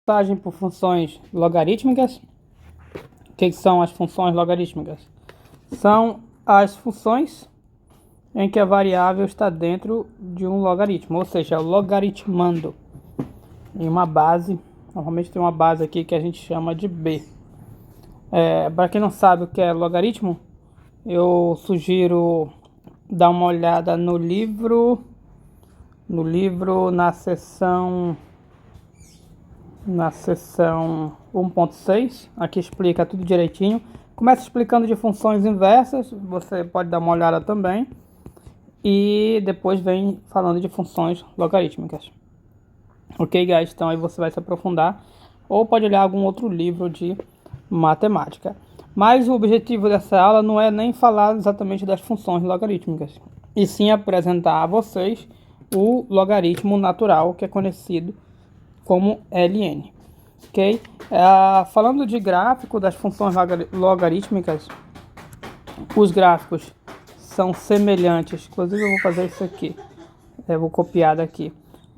Passagem por funções logarítmicas. O que são as funções logarítmicas? São as funções em que a variável está dentro de um logaritmo, ou seja, logaritmando em uma base. Normalmente tem uma base aqui que a gente chama de B. Para quem não sabe o que é logaritmo, eu sugiro dar uma olhada no livro na seção 1.6, aqui explica tudo direitinho. Começa explicando de funções inversas, você pode dar uma olhada também. E depois vem falando de funções logarítmicas. Ok, guys? Então aí você vai se aprofundar. Ou pode olhar algum outro livro de matemática. Mas o objetivo dessa aula não é nem falar exatamente das funções logarítmicas, e sim apresentar a vocês o logaritmo natural, que é conhecido como ln. Ok? Falando de gráfico das funções logarítmicas, os gráficos são semelhantes. Inclusive eu vou fazer isso aqui, eu vou copiar daqui.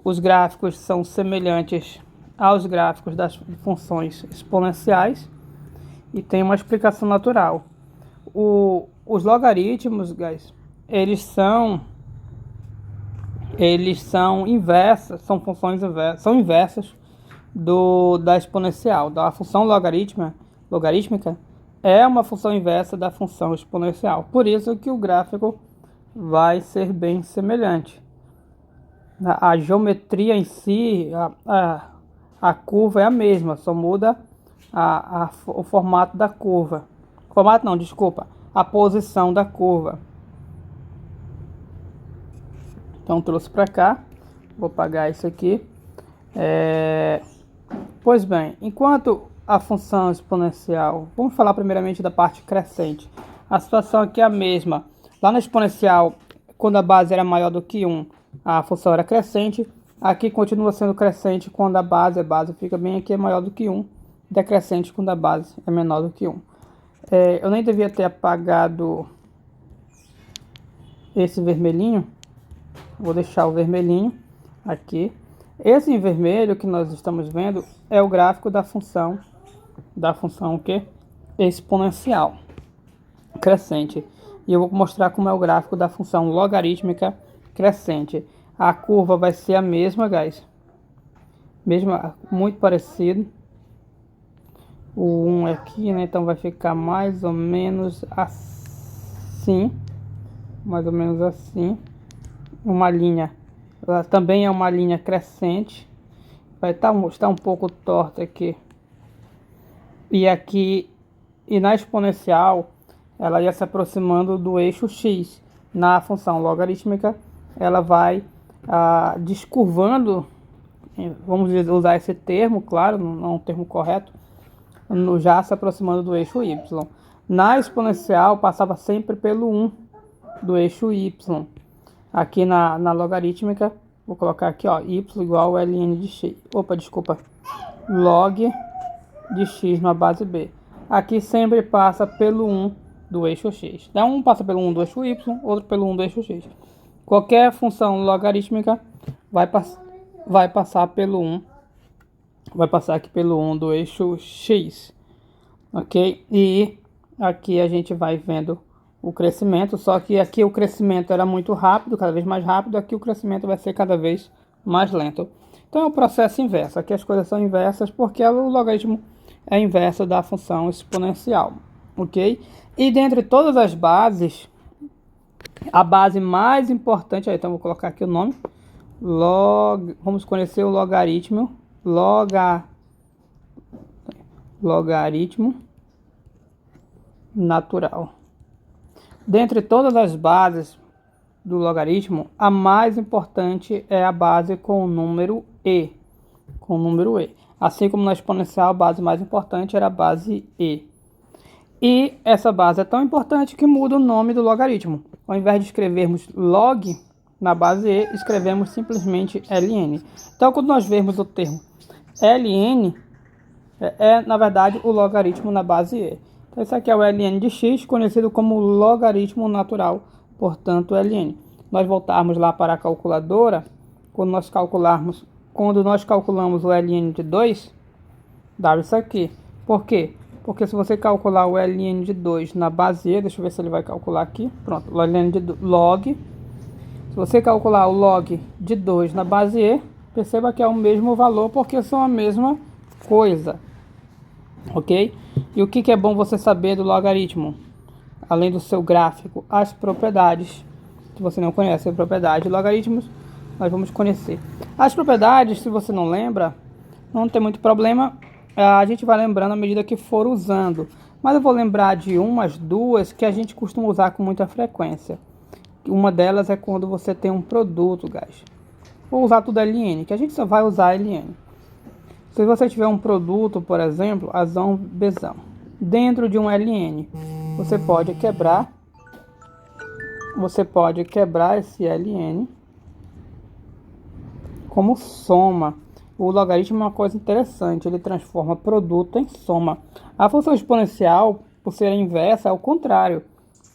Os gráficos são semelhantes aos gráficos das funções exponenciais e tem uma explicação natural. Os logaritmos, guys, eles são inversas, são funções inversas, são inversas da exponencial. Da função logarítmica é uma função inversa da função exponencial. Por isso que o gráfico vai ser bem semelhante. A geometria em si, a curva é a mesma, só muda o formato da curva. Formato não, desculpa, a posição da curva. Então trouxe para cá, vou apagar isso aqui. Pois bem, enquanto a função exponencial, vamos falar primeiramente da parte crescente. A situação aqui é a mesma. Lá na exponencial, quando a base era maior do que 1, a função era crescente. Aqui continua sendo crescente quando a base fica bem aqui, é maior do que 1. Decrescente quando a base é menor do que 1. Eu nem devia ter apagado esse vermelhinho. Vou deixar o vermelhinho aqui. Esse em vermelho que nós estamos vendo é o gráfico da função o quê? Exponencial crescente. E eu vou mostrar como é o gráfico da função logarítmica crescente. A curva vai ser a mesma, guys. Muito parecido. O 1 aqui, né? Então vai ficar mais ou menos assim. Mais ou menos assim. Uma linha. Ela também é uma linha crescente. Vai estar um pouco torta aqui. E na exponencial, ela ia se aproximando do eixo x. Na função logarítmica, ela vai descurvando, vamos usar esse termo, claro, não é um termo correto, já se aproximando do eixo y. Na exponencial, passava sempre pelo 1 do eixo y. Aqui na logarítmica, vou colocar aqui, ó, y igual a ln de x. Log de x na base b. Aqui sempre passa pelo 1 do eixo x. Então, um passa pelo 1 do eixo y, outro pelo 1 do eixo x. Qualquer função logarítmica vai passar pelo 1. Vai passar aqui pelo 1 do eixo x. Ok? E aqui a gente vai vendo o crescimento, só que aqui o crescimento era muito rápido, cada vez mais rápido, aqui o crescimento vai ser cada vez mais lento. Então é o processo inverso, aqui as coisas são inversas porque o logaritmo é inverso da função exponencial, ok? E dentre todas as bases, a base mais importante, então vou colocar aqui o nome, vamos conhecer o logaritmo, logaritmo natural. Dentre todas as bases do logaritmo, a mais importante é a base com o número e. Assim como na exponencial, a base mais importante era a base e. E essa base é tão importante que muda o nome do logaritmo. Ao invés de escrevermos log na base e, escrevemos simplesmente ln. Então, quando nós vemos o termo ln, na verdade o logaritmo na base e. Esse aqui é o ln de x, conhecido como logaritmo natural, portanto ln. Nós voltarmos lá para a calculadora, quando nós calculamos o ln de 2, dava isso aqui. Por quê? Porque se você calcular o ln de 2 na base e, deixa eu ver se ele vai calcular aqui. Pronto, o ln de log. Se você calcular o log de 2 na base e, perceba que é o mesmo valor porque são a mesma coisa. Ok? E o que é bom você saber do logaritmo? Além do seu gráfico, as propriedades. Se você não conhece a propriedade de logaritmos, nós vamos conhecer. As propriedades, se você não lembra, não tem muito problema. A gente vai lembrando à medida que for usando. Mas eu vou lembrar de umas duas que a gente costuma usar com muita frequência. Uma delas é quando você tem um produto, guys. Vou usar tudo LN, que a gente só vai usar LN. Se você tiver um produto, por exemplo, azão, bezão, dentro de um LN, você pode quebrar esse LN como soma. O logaritmo é uma coisa interessante, ele transforma produto em soma. A função exponencial, por ser a inversa, é o contrário.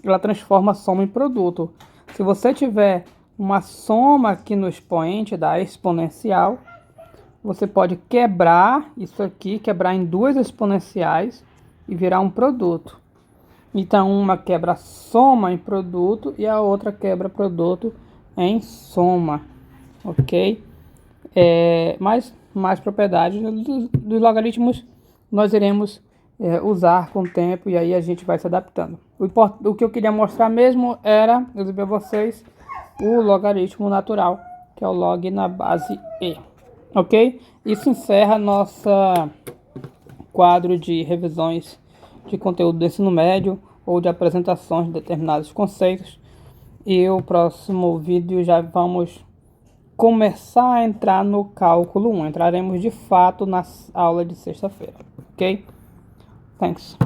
Ela transforma soma em produto. Se você tiver uma soma aqui no expoente da exponencial, você pode quebrar isso aqui, quebrar em duas exponenciais e virar um produto. Então, uma quebra soma em produto e a outra quebra produto em soma, ok? Mais propriedades dos logaritmos nós iremos usar com o tempo e aí a gente vai se adaptando. O que eu queria mostrar mesmo era exibir a vocês o logaritmo natural, que é o log na base e, ok? Isso encerra nossa quadro de revisões de conteúdo do ensino médio ou de apresentações de determinados conceitos. E o próximo vídeo já vamos começar a entrar no cálculo 1. Entraremos de fato na aula de sexta-feira. Ok? Thanks.